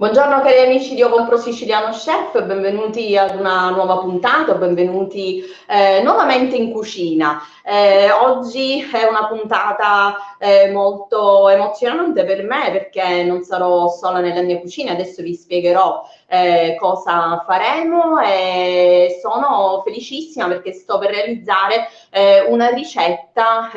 Buongiorno cari amici di Io Compro Siciliano Chef, benvenuti ad una nuova puntata, benvenuti nuovamente in cucina. Oggi è una puntata molto emozionante per me perché non sarò sola nella mia cucina, adesso vi spiegherò cosa faremo e sono felicissima perché sto per realizzare una ricetta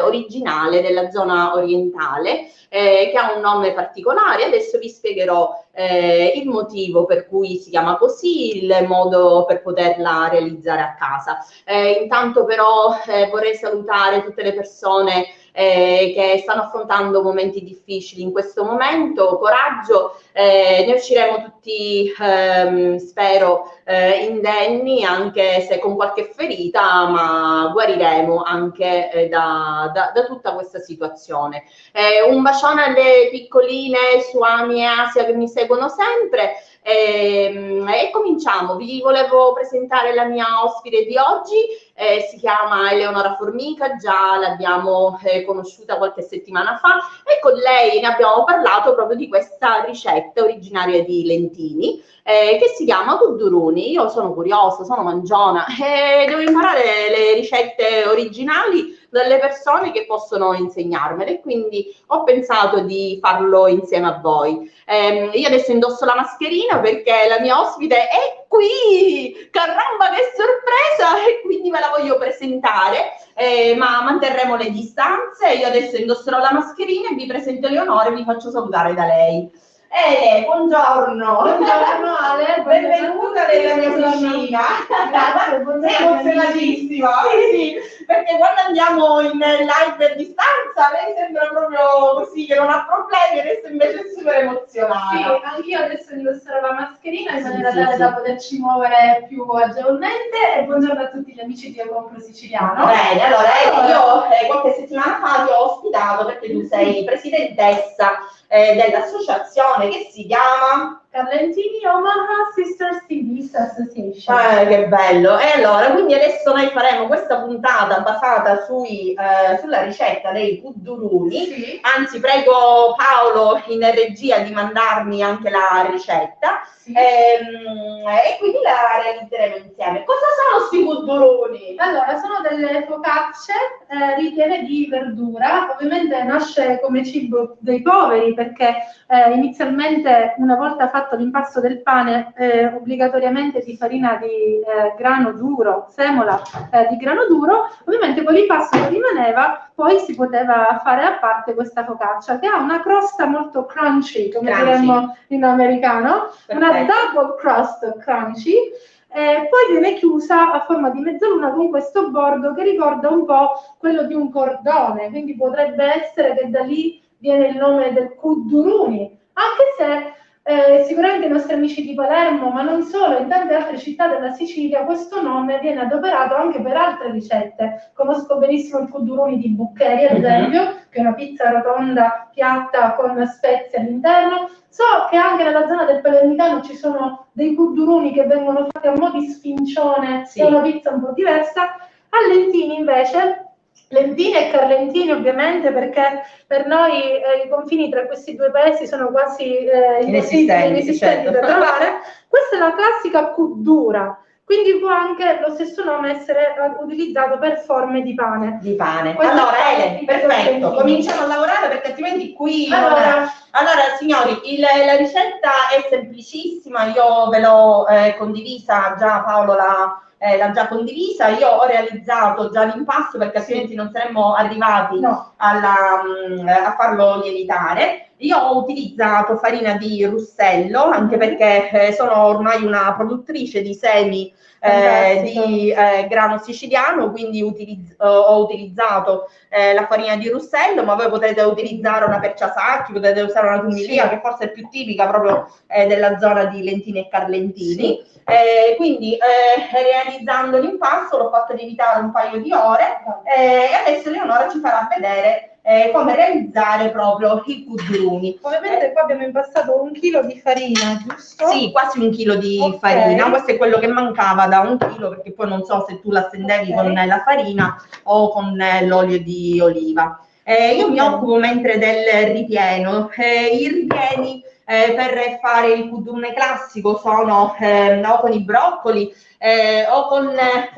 originale della zona orientale che ha un nome particolare. Adesso vi spiegherò il motivo per cui si chiama così, il modo per poterla realizzare a casa. Intanto però vorrei salutare tutte le persone che stanno affrontando momenti difficili in questo momento. Coraggio, ne usciremo tutti, spero, indenni, anche se con qualche ferita, ma guariremo anche da tutta questa situazione. Un bacione alle piccoline su Ami e Asia che mi seguono sempre. E cominciamo. Vi volevo presentare la mia ospite di oggi, si chiama Eleonora Formica, già l'abbiamo conosciuta qualche settimana fa e con lei ne abbiamo parlato proprio di questa ricetta originaria di Lentini che si chiama Cudduruni. Io sono curiosa, sono mangiona e devo imparare le ricette originali dalle persone che possono insegnarmele, quindi ho pensato di farlo insieme a voi. Io adesso indosso la mascherina perché la mia ospite è qui, caramba che sorpresa, e quindi ve la voglio presentare, ma manterremo le distanze. Io adesso indosserò la mascherina e vi presento Eleonora e vi faccio salutare da lei. Buongiorno. Buongiorno Ale, Benvenuta nella mia cucina. Grazie, buongiorno. Sei emozionatissima. Sì, perché quando andiamo in live a distanza lei sembra proprio così che non ha problemi, adesso invece è super emozionata. Sì, anch'io adesso indosserò la mascherina in maniera tale da poterci muovere più agevolmente. E buongiorno a tutti gli amici di Io Compro Siciliano. Bene, allora io qualche settimana fa ti ho ospitato perché tu sei presidentessa dell'associazione che si chiama Carlentini Omaha Sisters Civis Association. Che bello! E allora, quindi adesso noi faremo questa puntata basata sulla ricetta dei cudduruni. Sì. Anzi, prego Paolo in regia di mandarmi anche la ricetta. Sì. E quindi la realizzeremo insieme. Cosa sono questi cudduruni? Allora, sono delle focacce ripiene di verdura. Ovviamente nasce come cibo dei poveri perché inizialmente, una volta fatto l'impasto del pane, obbligatoriamente di farina di grano duro, semola di grano duro, ovviamente con l'impasto che rimaneva poi si poteva fare a parte questa focaccia che ha una crosta molto crunchy, come diremmo in americano. Perfetto. Una double crust crunchy. Poi viene chiusa a forma di mezzaluna con questo bordo che ricorda un po' quello di un cordone, quindi potrebbe essere che da lì viene il nome del cudduruni, anche se sicuramente i nostri amici di Palermo, ma non solo, in tante altre città della Sicilia questo nome viene adoperato anche per altre ricette. Conosco benissimo il cudduruni di Buccheri, ad esempio, che è una pizza rotonda piatta con spezie all'interno. So che anche nella zona del Palermitano ci sono dei cudduruni che vengono fatti a mo' di sfincione, sì. È una pizza un po' diversa. A Lentini invece, Lentini e Carlentini ovviamente, perché per noi i confini tra questi due paesi sono quasi inesistenti certo. Da trovare. Questa è la classica cuddura, quindi può anche lo stesso nome essere utilizzato per forme di pane. Di pane. Allora Ele, perfetto, cominciamo a lavorare perché altrimenti qui... Allora signori, la ricetta è semplicissima, io ve l'ho condivisa, già Paolo l'ha già condivisa, io ho realizzato già l'impasto perché altrimenti non saremmo arrivati a farlo lievitare. Io ho utilizzato farina di russello anche perché sono ormai una produttrice di semi di grano siciliano, quindi ho utilizzato la farina di russello, ma voi potete utilizzare una perciasacchi, potete usare una tummilia, sì, che forse è più tipica proprio della zona di Lentini e Carlentini. Sì. Quindi realizzando l'impasto l'ho fatto lievitare un paio di ore e adesso Eleonora ci farà vedere come realizzare proprio i cudduruni. Ovviamente qua abbiamo impastato 1 chilo di farina, giusto? Sì, quasi 1 chilo di farina, questo è quello che mancava da 1 chilo perché poi non so se tu la stendevi con la farina o con l'olio di oliva. Io mi occupo mentre del ripieno. I ripieni per fare il kudurne classico sono o con i broccoli o con...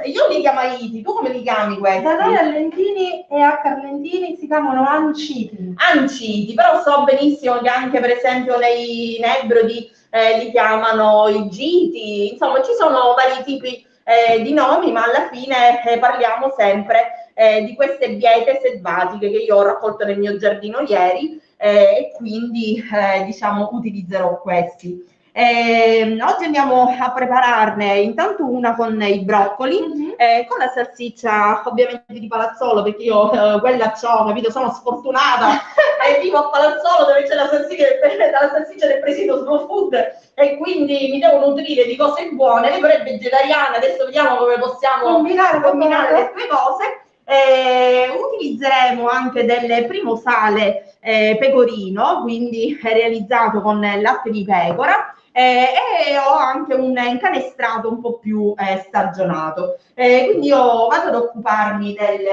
io li chiamo aiti, tu come li chiami questi? Da noi a Lentini e a Carlentini si chiamano anciti. Anciti, però so benissimo che anche per esempio nei Nebrodi li chiamano i giti, insomma ci sono vari tipi di nomi, ma alla fine parliamo sempre di queste biete selvatiche che io ho raccolto nel mio giardino ieri e quindi diciamo utilizzerò questi. Oggi andiamo a prepararne intanto una con i broccoli, con la salsiccia ovviamente di Palazzolo, perché io quella c'ho, capito, sono sfortunata e vivo a Palazzolo dove c'è la salsiccia del presidio Slow Food e quindi mi devo nutrire di cose buone. Lei però è vegetariana, adesso vediamo come possiamo combinare le due cose. Utilizzeremo anche del primo sale pecorino, quindi realizzato con latte di pecora. E ho anche un incanestrato un po' più stagionato. Quindi io vado ad occuparmi del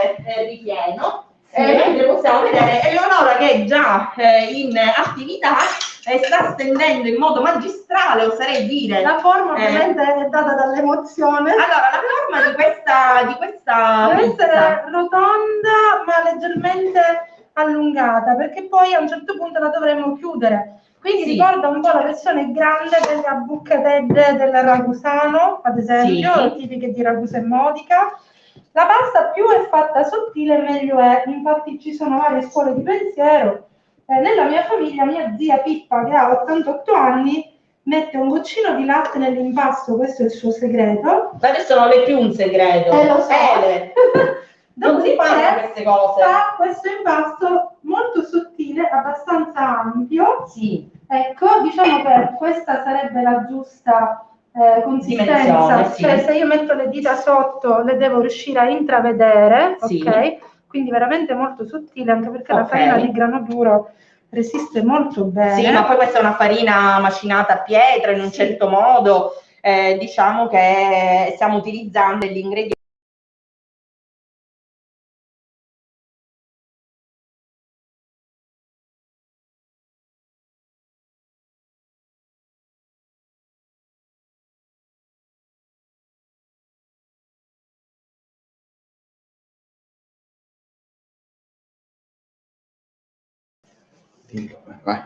ripieno. Mentre possiamo vedere Eleonora che è già in attività sta stendendo in modo magistrale, oserei dire. La forma ovviamente è data dall'emozione. Allora, la forma di questa deve pizza essere rotonda ma leggermente allungata, perché poi a un certo punto la dovremo chiudere. Quindi ricorda un po' la versione grande delle abbucatedde del ragusano, ad esempio, tipiche di Ragusa e Modica. La pasta più è fatta sottile meglio è, infatti ci sono varie scuole di pensiero. Nella mia famiglia mia zia Pippa, che ha 88 anni, mette un goccino di latte nell'impasto, questo è il suo segreto. Ma adesso non è più un segreto. Lo so. Non si fanno queste cose. Fa questo impasto molto sottile, abbastanza ampio. Sì. Ecco, diciamo che questa sarebbe la giusta consistenza. Sì. Cioè, se io metto le dita sotto, le devo riuscire a intravedere, sì. Ok? Quindi veramente molto sottile, anche perché la farina di grano duro resiste molto bene. Sì, ma poi questa è una farina macinata a pietra in un certo modo, diciamo che stiamo utilizzando gli ingredienti. Vai.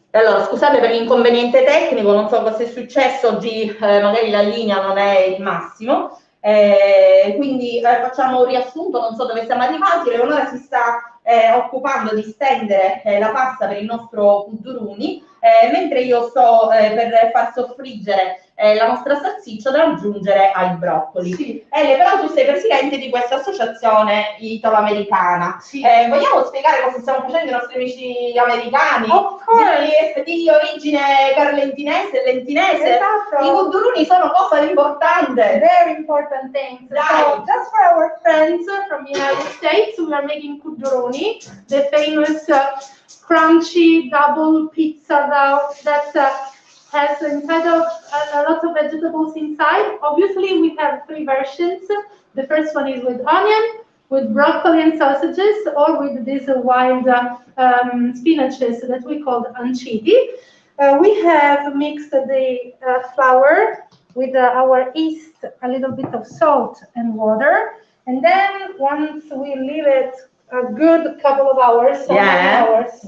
Allora, scusate per l'inconveniente tecnico, non so cosa è successo, oggi magari la linea non è il massimo, quindi facciamo un riassunto, non so dove siamo arrivati. Leonora si sta occupando di stendere la pasta per il nostro kuduruni, mentre io sto per far soffriggere la nostra salsiccia da aggiungere ai broccoli. Sì. Però tu sei presidente di questa associazione italo-americana. Sì. Vogliamo spiegare cosa stiamo facendo ai nostri amici americani? Di origine carlentinese e lentinese? Esatto. I kuduruni sono cosa importante. Very important things. So, just for our friends from the United States, we are making kuduruni, the famous crunchy double pizza that has inside of a lot of vegetables inside. Obviously, we have three versions. The first one is with onion, with broccoli and sausages, or with these wild spinaches that we call anciti. We have mixed the flour with our yeast, a little bit of salt and water, and then once we leave it a good couple of hours, 2 hours.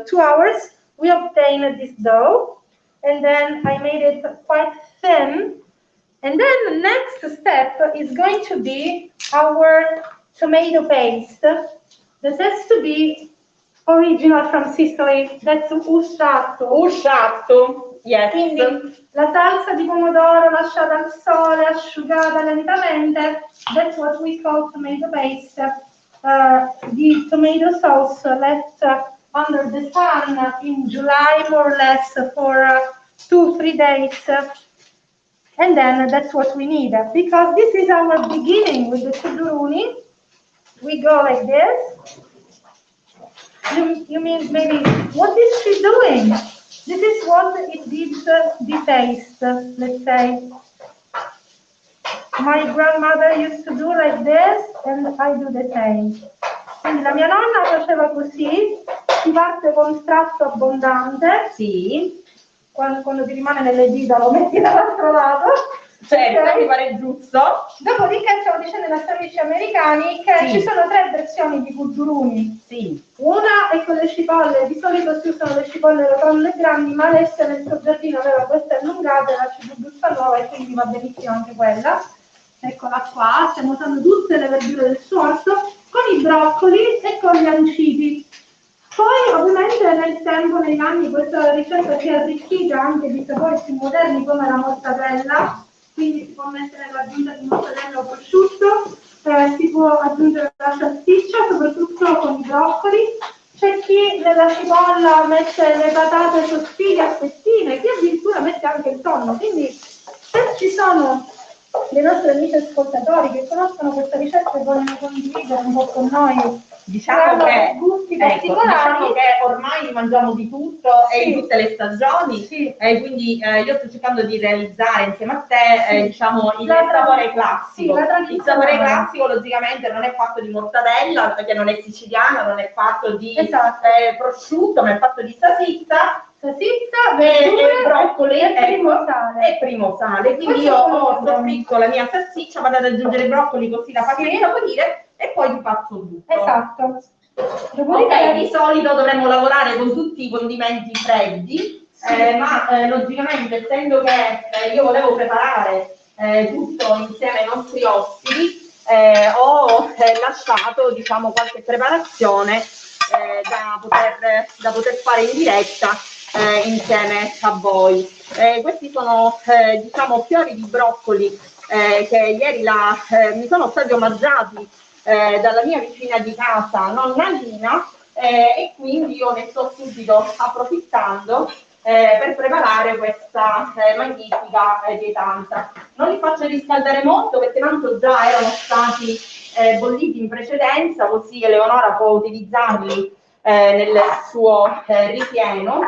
2 hours. We obtain this dough, and then I made it quite thin. And then the next step is going to be our tomato paste. This has to be original from Sicily. That's usciato. Usciato, yes. Quindi la salsa di pomodoro lasciata al sole, asciugata lentamente. That's what we call tomato paste. The tomato sauce left under the sun in July, more or less, for 2-3 days. And then that's what we need. Because this is our beginning with the kuduruni. We go like this. You mean maybe, what is she doing? This is what it gives the taste, let's say. My grandmother used to do like this, and I do the same. Quindi la mia nonna faceva così, si parte con strato abbondante. Sì. Quando ti rimane nelle dita lo metti dall'altro lato. Certo, Okay. mi pare giusto. Dopodiché stavo dicendo ai nostri amici americani che sì. ci sono 3 versioni di kuduruni. Sì. Una è con le cipolle, di solito si usano le cipolle rotonde e grandi, ma Alessia nel suo giardino aveva queste allungate, la cipolla nuova, e quindi va benissimo anche quella. Eccola qua, stiamo usando tutte le verdure del suo orto, con i broccoli e con gli anciti. Poi ovviamente nel tempo, negli anni, questa ricetta si è arricchita anche di sapori più moderni come la mortadella, quindi si può mettere l'aggiunta di mozzarella o prosciutto, si può aggiungere la salsiccia, soprattutto con i broccoli. C'è chi nella cipolla mette le patate sottili a fettine, chi addirittura mette anche il tonno. Quindi se ci sono dei nostri amici ascoltatori che conoscono questa ricetta e vogliono condividere un po' con noi, diciamo che ormai mangiamo di tutto e in tutte le stagioni, quindi io sto cercando di realizzare insieme a te diciamo il sapore classico. Il sapore classico logicamente non è fatto di mortadella perché non è siciliana, non è fatto di prosciutto, ma è fatto di salsiccia, verdure, broccoli e primo sale. Quindi io ho soffritto la mia salsiccia, vado ad aggiungere broccoli così la faccio insaporire e poi ti faccio tutto. Esatto. Ok, di solito dovremmo lavorare con tutti i condimenti freddi, ma logicamente essendo che io volevo preparare tutto insieme ai nostri ospiti, ho lasciato diciamo qualche preparazione da poter fare in diretta insieme a voi. Questi sono diciamo fiori di broccoli che ieri mi sono stati omaggiati dalla mia vicina di casa, nonna Lina, e quindi io ne sto subito approfittando per preparare questa magnifica pietanza. Non li faccio riscaldare molto perché tanto già erano stati bolliti in precedenza, così Eleonora può utilizzarli nel suo ripieno.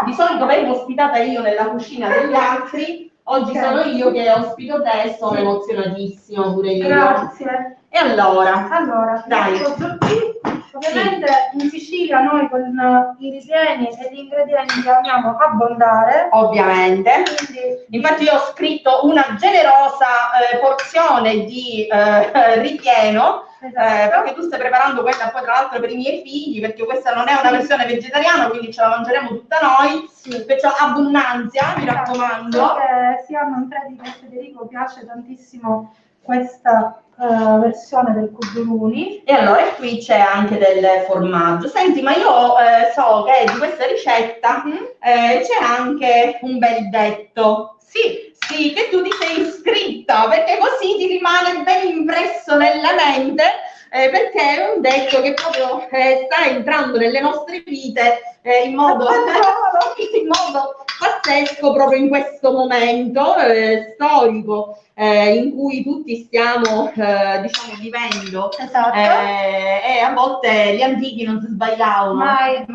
Di solito vengo ospitata io nella cucina degli altri, oggi sono io che ospito te e sono emozionatissima pure io. Grazie. E allora dai. Ovviamente in Sicilia noi con i ripieni e gli ingredienti amiamo abbondare. Ovviamente. Infatti io ho scritto una generosa porzione di ripieno. Perché tu stai preparando questa poi tra l'altro per i miei figli, perché questa non è una versione vegetariana, quindi ce la mangeremo tutta noi, perciò abbondanza, mi raccomando. Perché sia non credi che a Federico piace tantissimo questa versione del kuduruni. E allora qui c'è anche del formaggio. Senti, ma io so che di questa ricetta c'è anche un bel detto. Sì, che tu ti sei iscritta, perché così ti rimane ben impresso nella mente, perché è un detto che proprio sta entrando nelle nostre vite in modo pazzesco proprio in questo momento storico in cui tutti stiamo diciamo vivendo. Esatto. E a volte gli antichi non si sbagliavano mai.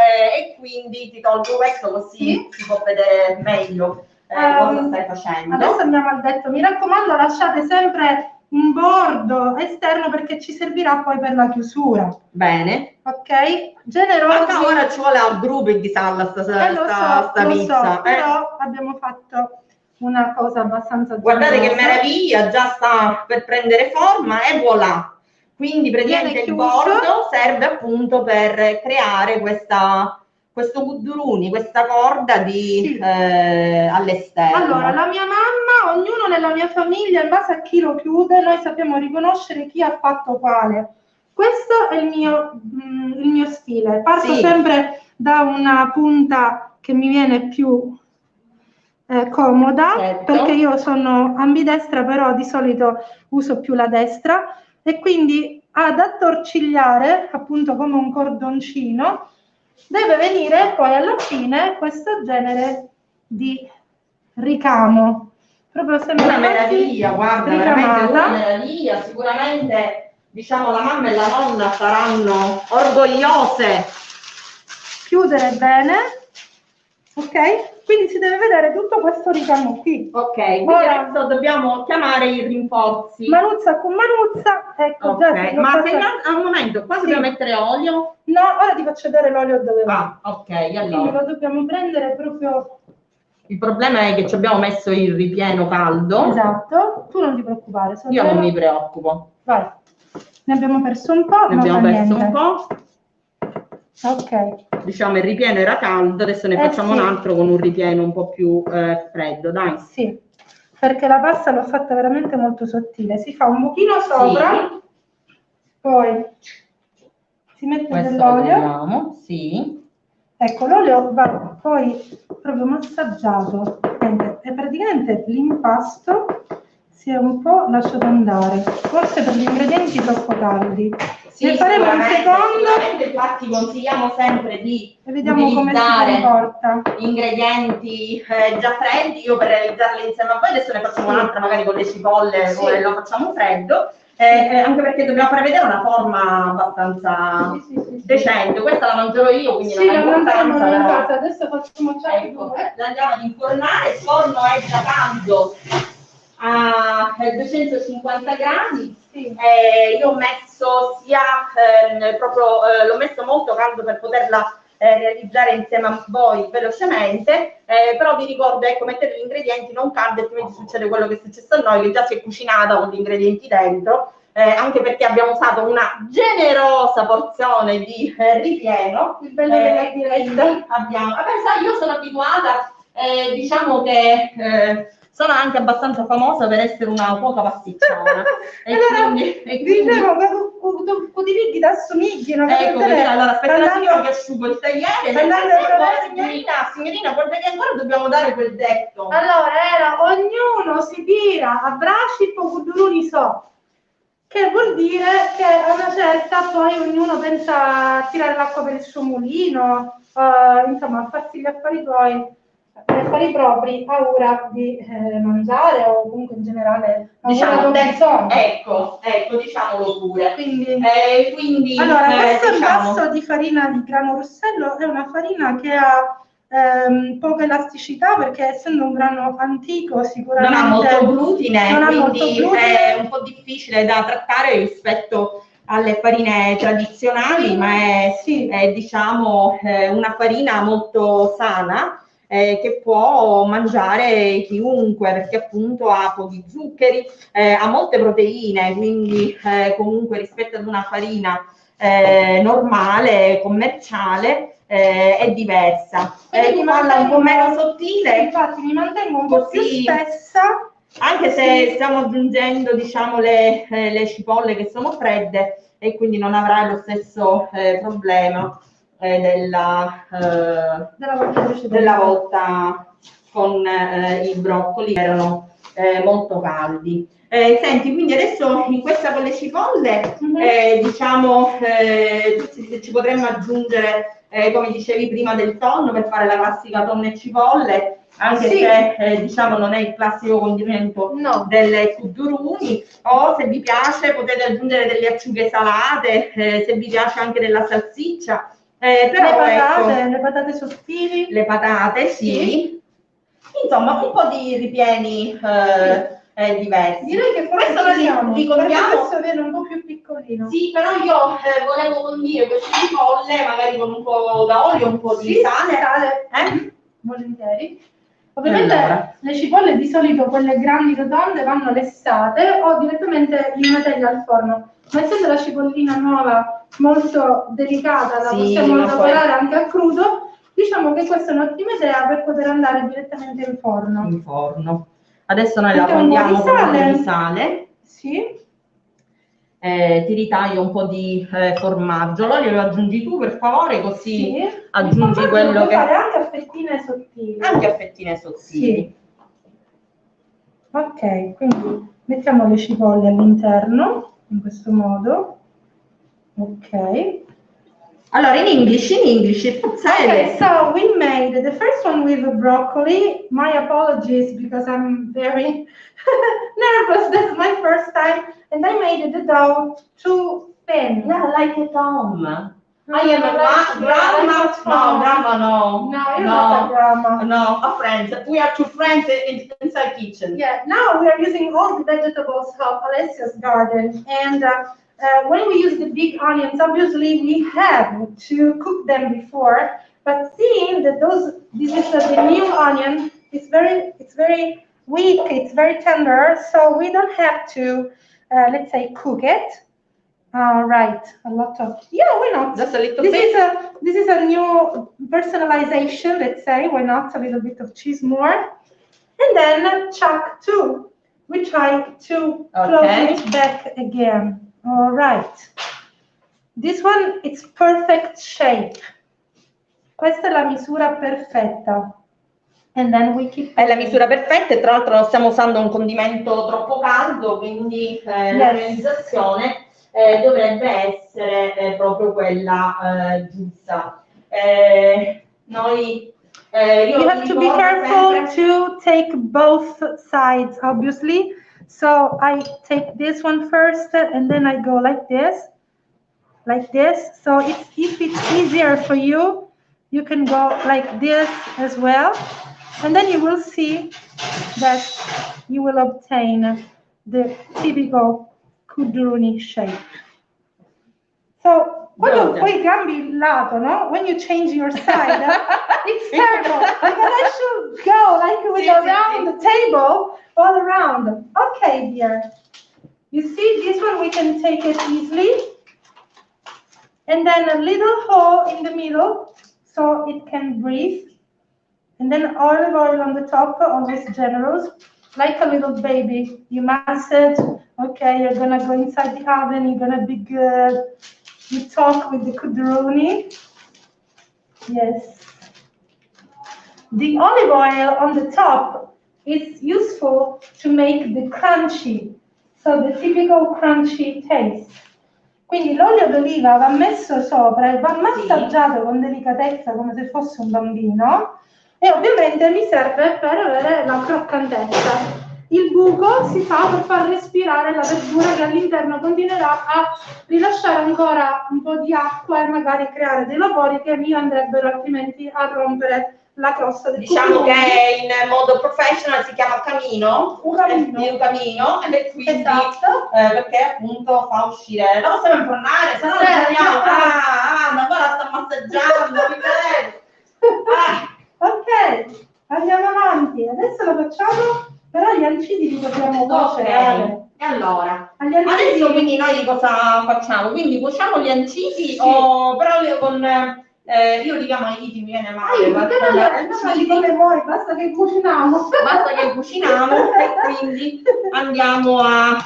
E quindi ti tolgo questo così si può vedere meglio cosa stai facendo. Adesso andiamo al detto. Mi raccomando, lasciate sempre un bordo esterno perché ci servirà poi per la chiusura. Bene. Ok? Generoso. Ma ora ci vuole al gruppo di sala sta pizza. So, però abbiamo fatto una cosa abbastanza guardate che meraviglia, già sta per prendere forma e voilà. Quindi praticamente il bordo serve appunto per creare questo kuduruni, questa corda di all'esterno. Allora, la mia mamma, ognuno nella mia famiglia, in base a chi lo chiude, noi sappiamo riconoscere chi ha fatto quale. Questo è il mio stile. Parto sempre da una punta che mi viene più comoda, perché io sono ambidestra, però di solito uso più la destra, e quindi ad attorcigliare, appunto come un cordoncino, deve venire poi alla fine questo genere di ricamo. Proprio sembra una meraviglia, guarda, veramente una meraviglia. Sicuramente, diciamo, la mamma e la nonna saranno orgogliose. Chiudere bene. Ok? Quindi si deve vedere tutto questo ricamo qui. Ok, quindi Ora, adesso dobbiamo chiamare i rinforzi. manuzza con manuzza, ecco, Ok, ma se a un momento, qua Sì. dobbiamo mettere olio? No, ora ti faccio vedere l'olio dove va. Ah, ok, Quindi allora. lo dobbiamo prendere proprio... Il problema è che ci abbiamo messo il ripieno caldo. Esatto, tu non ti preoccupare. Io non mi preoccupo. Vai. Ne abbiamo perso un po', Ne abbiamo perso un po'. Ok. Diciamo il ripieno era caldo, adesso ne facciamo sì. un altro con un ripieno un po' più freddo, dai. Sì, perché la pasta l'ho fatta veramente molto sottile. Si fa un pochino sopra, poi si mette Questo dell'olio. vogliamo, sì. Ecco, l'olio va poi proprio massaggiato. E praticamente l'impasto si è un po' lasciato andare. Forse per gli ingredienti troppo caldi. Sì, ne faremo un secondo. Infatti consigliamo sempre di E vediamo come si comporta. Ingredienti già freddi. Io per realizzarli insieme a voi adesso ne facciamo un'altra magari con le cipolle, come lo facciamo freddo, anche perché dobbiamo fare vedere una forma abbastanza decente. Questa la mangerò io, quindi non la mangiamo in però... casa. Adesso facciamo la andiamo ad infornare. Il forno è già caldo a 250 gradi. Io ho messo sia l'ho messo molto caldo per poterla realizzare insieme a voi velocemente, però vi ricordo, ecco, mettete gli ingredienti non caldi, altrimenti succede quello che è successo a noi, che già si è cucinata con gli ingredienti dentro, anche perché abbiamo usato una generosa porzione di ripieno. Il bello della diretta. Sai, io sono abituata, diciamo che sono anche abbastanza famosa per essere una cuoca pasticciona. Dicevo che utilizzi da somiglino. Ecco, allora aspetta un attimo che asciugo il tagliere. Signorina, guarda che ancora dobbiamo dare quel detto. Allora, era ognuno si tira a bracci poco so. Che vuol dire che a una certa poi ognuno pensa a tirare l'acqua per il suo mulino, insomma a farsi gli affari tuoi. Per affari propri, paura di mangiare o comunque in generale diciamo ecco, diciamolo pure. Quindi allora questo impasto di farina di grano Russello è una farina che ha poca elasticità perché essendo un grano antico sicuramente non ha molto glutine, quindi è un po' difficile da trattare rispetto alle farine tradizionali, ma è diciamo una farina molto sana, che può mangiare chiunque, perché appunto ha pochi zuccheri, ha molte proteine, quindi comunque rispetto ad una farina normale, commerciale, è diversa. Farla un po' meno sottile, infatti mi mantengo un po' più spessa, anche se stiamo aggiungendo diciamo le cipolle che sono fredde e quindi non avrai lo stesso problema della volta con i broccoli che erano molto caldi. Senti, quindi adesso in questa con le cipolle diciamo ci potremmo aggiungere come dicevi prima del tonno per fare la classica tonno e cipolle, anche se diciamo non è il classico condimento delle kuduruni, o se vi piace potete aggiungere delle acciughe salate, se vi piace anche della salsiccia. Però, le patate sottili. Le patate, sì. Insomma, un po' di ripieni diversi. Direi che questo li contiamo. Questo viene un po' più piccolino. Sì, però io volevo condire queste cipolle magari con un po' d'olio, un po' di sale. Volentieri. Ovviamente le cipolle di solito quelle grandi rotonde vanno lessate o direttamente in una teglia al forno. Ma essendo la cipollina nuova molto delicata, la possiamo lavorare anche a crudo, diciamo che questa è un'ottima idea per poter andare direttamente in forno. In forno. Adesso noi la condiamo con un po' di sale. Sì. Ti ritaglio un po' di formaggio, l'olio lo aggiungi tu per favore, così aggiungi quello che... fare anche a fettine sottili. Anche a fettine sottili. Sì. Ok, quindi mettiamo le cipolle all'interno, in questo modo. Ok. Allora, in English, okay, so we made the first one with broccoli. My apologies because I'm very nervous. That's my first time. And I made the dough too thin. Yeah, like a Tom. I am a grandma. No, grandma, no. No, you're not a grandma. No, a friend. We are two friends inside kitchen. Yeah, now we are using all the vegetables of Alessia's garden. And when we use the big onions, obviously we have to cook them before. But seeing that this is the new onion, it's very weak, it's very tender, so we don't have to, let's say, cook it. Right, a lot of, yeah, why not? Just a little bit. This is a new personalization, let's say. Why not a little bit of cheese more? And then chuck two. We try to close it back again. All right. This one, it's perfect shape. Questa è la misura perfetta. And then we keep... È la misura perfetta e tra l'altro non stiamo usando un condimento troppo caldo, quindi la realizzazione dovrebbe essere proprio quella giusta. You have to be careful to take both sides, obviously. So I take this one first, and then I go like this. So if it's easier for you, you can go like this as well. And then you will see that you will obtain the typical kudruni shape. So, quando poi cambi il lato, no? When you change your side, it's terrible. Because I should go like with around the table, all around. Okay, dear. You see, this one we can take it easily. And then a little hole in the middle, so it can breathe. And then olive oil on the top, always generous, like a little baby. You mass it. Okay, you're gonna go inside the oven. You're gonna be good. You talk with the kudruni. Yes. The olive oil on the top is useful to make the crunchy, so the typical crunchy taste. Quindi l'olio d'oliva va messo sopra e va massaggiato con delicatezza come se fosse un bambino e ovviamente mi serve per avere la croccantezza. Il buco si fa per far respirare la verdura che all'interno continuerà a rilasciare ancora un po' di acqua e magari creare dei vapori che mi andrebbero altrimenti a rompere la crosta del Diciamo che in modo professional si chiama camino, un camino e quindi esatto. Perché appunto fa uscire, lo possiamo infornare, se no non andiamo, ancora sta massaggiando, mi prego. Ok, andiamo avanti, adesso lo facciamo, però gli ancidi li dobbiamo cuocere. E allora, adesso quindi noi cosa facciamo? Quindi cuociamo gli ancidi però con... io li chiamo ancidi, mi viene male. Basta che cuciniamo. Basta che cuciniamo e quindi andiamo a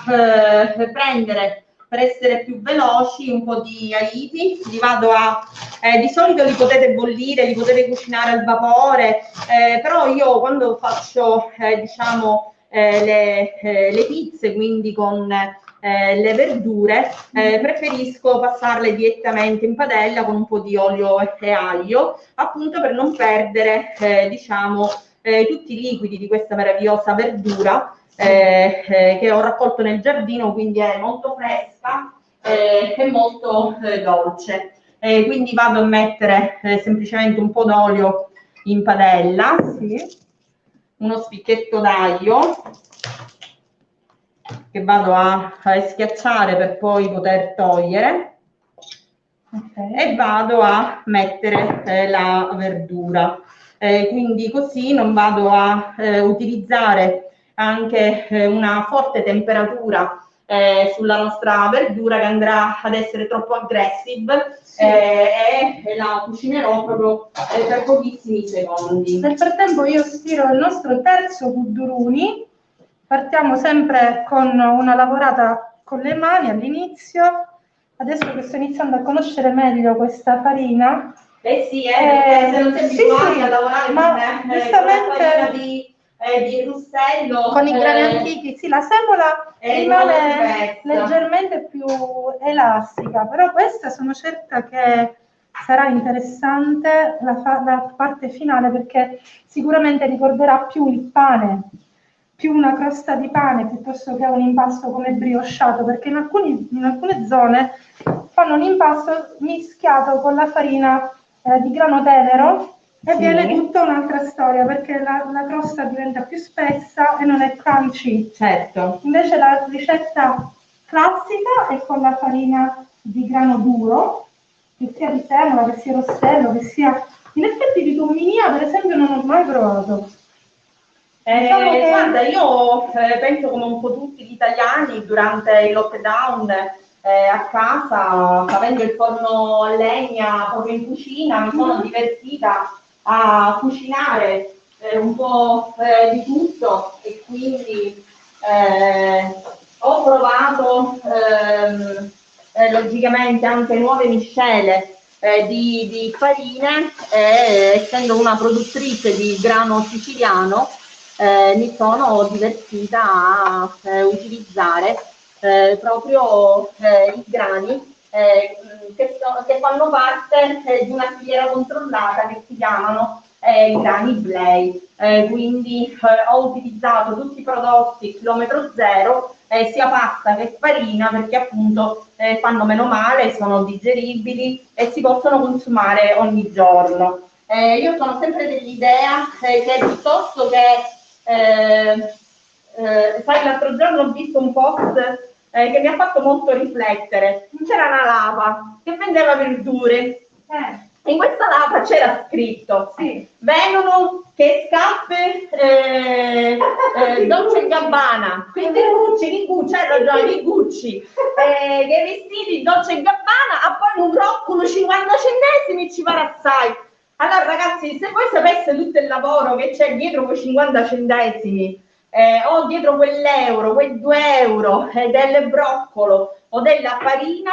prendere, per essere più veloci, un po' di aiti. Li vado di solito li potete bollire, li potete cucinare al vapore, però io quando faccio diciamo le pizze, quindi con le verdure, preferisco passarle direttamente in padella con un po' di olio e aglio, appunto per non perdere diciamo tutti i liquidi di questa meravigliosa verdura che ho raccolto nel giardino, quindi è molto fresca e molto dolce. Quindi vado a mettere semplicemente un po' d'olio in padella, uno spicchietto d'aglio che vado a schiacciare per poi poter togliere, e vado a mettere la verdura, quindi così non vado a utilizzare anche una forte temperatura sulla nostra verdura che andrà ad essere troppo aggressive, e la cucinerò proprio per pochissimi secondi. Nel frattempo io stiro il nostro terzo kudruni. Partiamo sempre con una lavorata con le mani all'inizio. Adesso che sto iniziando a conoscere meglio questa farina. Sì, perché se non sei abituati a lavorare con giustamente la farina di Russello, con i grani antichi, sì, la semola rimane leggermente più elastica, però questa sono certa che sarà interessante la parte finale, perché sicuramente ricorderà più il pane più una crosta di pane piuttosto che un impasto come briochato, perché in alcune zone fanno un impasto mischiato con la farina di grano tenero e viene tutta un'altra storia, perché la crosta diventa più spessa e non è crunchy. Certo. Invece la ricetta classica è con la farina di grano duro, che sia di semola, che sia rostello, che sia... In effetti di tumminia, per esempio, non ho mai provato. Guarda, io penso come un po' tutti gli italiani durante il lockdown a casa, avendo il forno a legna proprio in cucina, mi sono divertita a cucinare un po' di tutto e quindi ho provato logicamente anche nuove miscele di farine, essendo una produttrice di grano siciliano. Mi sono divertita a utilizzare proprio i grani che fanno parte di una filiera controllata che si chiamano i grani Blei. Quindi ho utilizzato tutti i prodotti chilometro zero, sia pasta che farina, perché appunto fanno meno male, sono digeribili e si possono consumare ogni giorno. Io sono sempre dell'idea che piuttosto che sai, l'altro giorno ho visto un post che mi ha fatto molto riflettere. C'era una lava che vendeva verdure. In questa lava c'era scritto: vengono che scarpe Dolce & Gabbana, quindi Gucci, c'è ragione, di Gucci, che vestiti Dolce & Gabbana, a poi un broccolo 50 centesimi ci pare assai. Allora ragazzi, se voi sapeste tutto il lavoro che c'è dietro quei 50 centesimi, o dietro quell'euro, quei 2 euro del broccolo o della farina,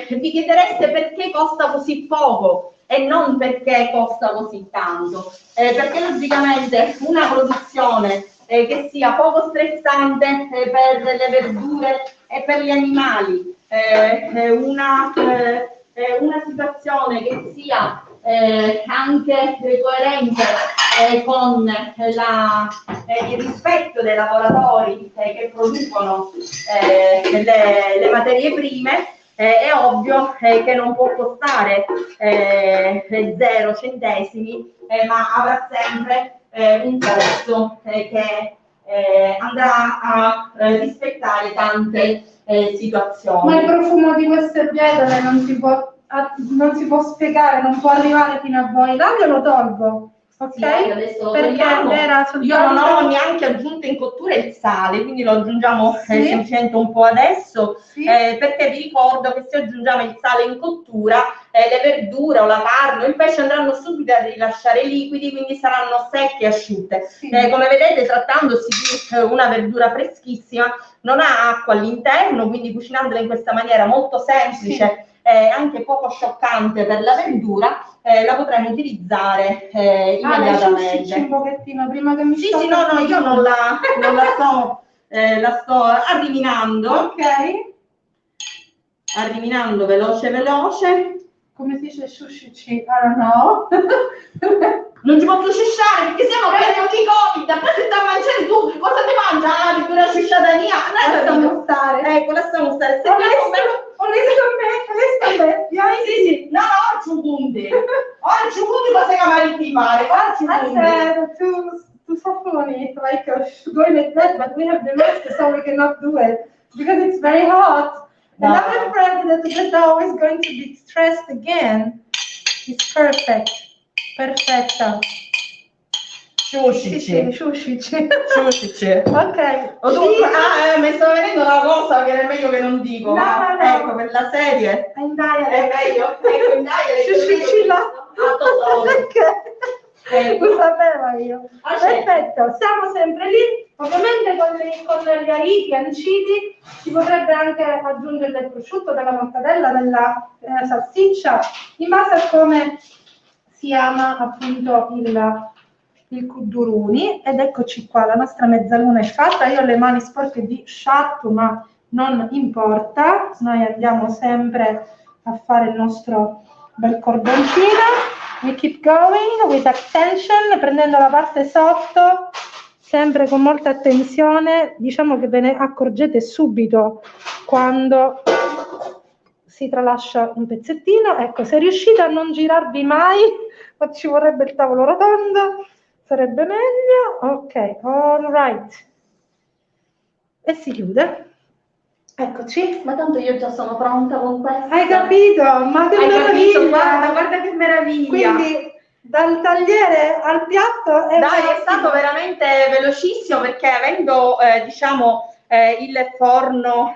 vi chiedereste perché costa così poco e non perché costa così tanto. Perché logicamente una produzione che sia poco stressante per le verdure e per gli animali, una situazione che sia anche coerente con il rispetto dei lavoratori che producono le materie prime, è ovvio che non può costare 0 centesimi, ma avrà sempre un costo che andrà a rispettare tante situazioni. Ma il profumo di queste pietre non si può spiegare, non può arrivare fino a voi. L'aglio lo tolgo, ok? Sì, adesso perché era soltanto... Io non ho neanche aggiunto in cottura il sale, quindi lo aggiungiamo semplicemente un po' adesso, perché vi ricordo che se aggiungiamo il sale in cottura, le verdure o la carne o il pesce andranno subito a rilasciare liquidi, quindi saranno secche e asciutte. Come vedete, trattandosi di una verdura freschissima, non ha acqua all'interno, quindi cucinandola in questa maniera molto semplice, anche poco scioccante per la verdura, la potremo utilizzare immediatamente. Un pochettino prima che mi no, io non la sto arriminando. Ok. Arriminando veloce. Come si dice sushi? I don't know. Non ti posso scisciare perché sennò prendi ogni Covid, poi se sta a mangiare tu, che cosa ti mangia? Ah, di una scisciata mia. Lasciamo stare. Ecco, lasciamo stare. Onestamente. Sì. No, oggi punti. Oggi punti cosa che mai ti pare. Oggi punti. Too so funny. It's like going like that, but we have the mask, so we cannot do it because it's very hot. And I'm afraid that the dough is going to be stressed again. It's perfect. Perfetta. Sciuscici. Ok. Mi sto vedendo una cosa che è meglio che non dico. No. Ecco, per la serie. È meglio. Ecco, in dialect. Lo sapevo io. Perfetto, siamo sempre lì. Ovviamente con gli ariti ancidi si potrebbe anche aggiungere del prosciutto, della mortadella, della salsiccia, in base a come si ama appunto il kuduruni. Ed eccoci qua, la nostra mezzaluna è fatta. Io ho le mani sporche di sciatto, ma non importa, noi andiamo sempre a fare il nostro bel cordoncino. We keep going with attention, prendendo la parte sotto sempre con molta attenzione, diciamo che ve ne accorgete subito quando si tralascia un pezzettino. Ecco, se riuscite a non girarvi mai, ma ci vorrebbe il tavolo rotondo, sarebbe meglio. Ok, all right. E si chiude. Eccoci. Ma tanto io già sono pronta con questo. Hai capito? Ma che meraviglia! Guarda che meraviglia! Quindi dal tagliere al piatto è stato veramente velocissimo, perché avendo diciamo il forno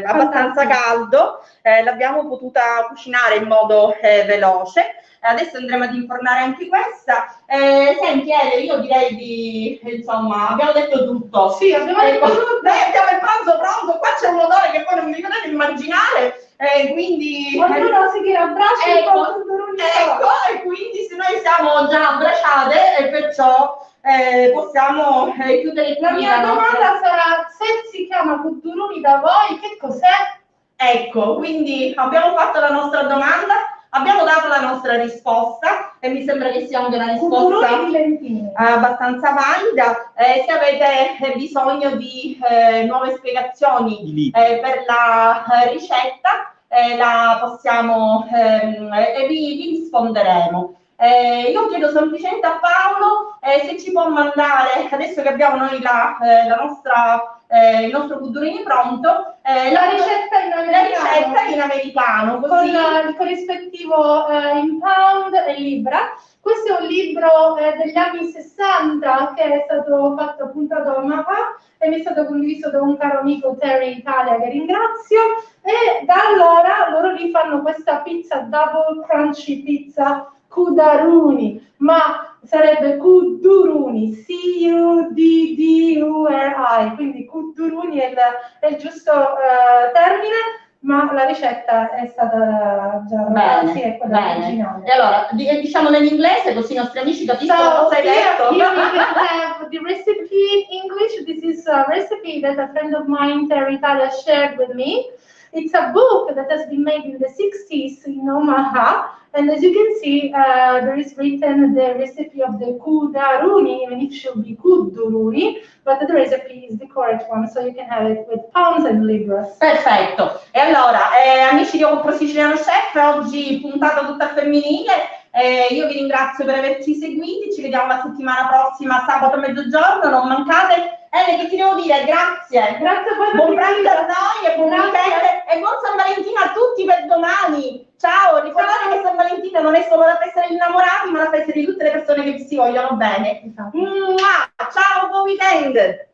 abbastanza caldo, l'abbiamo potuta cucinare in modo veloce. Adesso andremo ad infornare anche questa. Senti Ele, io direi insomma, abbiamo detto tutto. Sì, abbiamo detto tutto. Noi abbiamo il pranzo pronto, qua c'è un odore che poi non vi potete immaginare. Quindi ognuno si tira a braccio, e quindi se noi siamo già abbracciate e perciò possiamo chiudere qui. La mia domanda sarà: se si chiama Kuduruni da voi, che cos'è? Ecco, quindi abbiamo fatto la nostra domanda, abbiamo dato la nostra risposta e mi sembra che sia anche una risposta abbastanza valida. Se avete bisogno di nuove spiegazioni per la ricetta, la possiamo e vi risponderemo. Io chiedo semplicemente a Paolo se ci può mandare, adesso che abbiamo noi il nostro Kudurini pronto, la ricetta in americano così. Con il corrispettivo in pound e libra. Questo è un libro degli anni 60 che è stato fatto appunto ad Omaha e mi è stato condiviso da un caro amico, Terry Italia, che ringrazio, e da allora loro lì fanno questa pizza double crunchy pizza Kudaruni, ma sarebbe Kuduruni, C-U-D-D-U-R-I, quindi Kuduruni è il giusto termine, ma la ricetta è stata già bene. E allora, diciamo nell'inglese così i nostri amici capiscono cosa hai detto. Here we have the recipe in English. This is a recipe that a friend of mine, Terry Italia, shared with me. It's a book that has been made in the 60s in Omaha, and as you can see, there is written the recipe of the Kudaruni, even if it should be Kuduruni, but the recipe is the correct one, so you can have it with pounds and libras. Perfetto. E allora, amici di Pro Siciliano Chef, oggi puntata tutta femminile. Io vi ringrazio per averci seguiti, ci vediamo la settimana prossima, sabato a mezzogiorno, non mancate. Che ti devo dire? Grazie. Grazie a voi. Buon pranzo a noi e buon weekend e buon San Valentino a tutti per domani. Ciao, ricordate che San Valentino non è solo la festa degli innamorati, ma la festa di tutte le persone che si vogliono bene. Esatto. Ciao, buon weekend.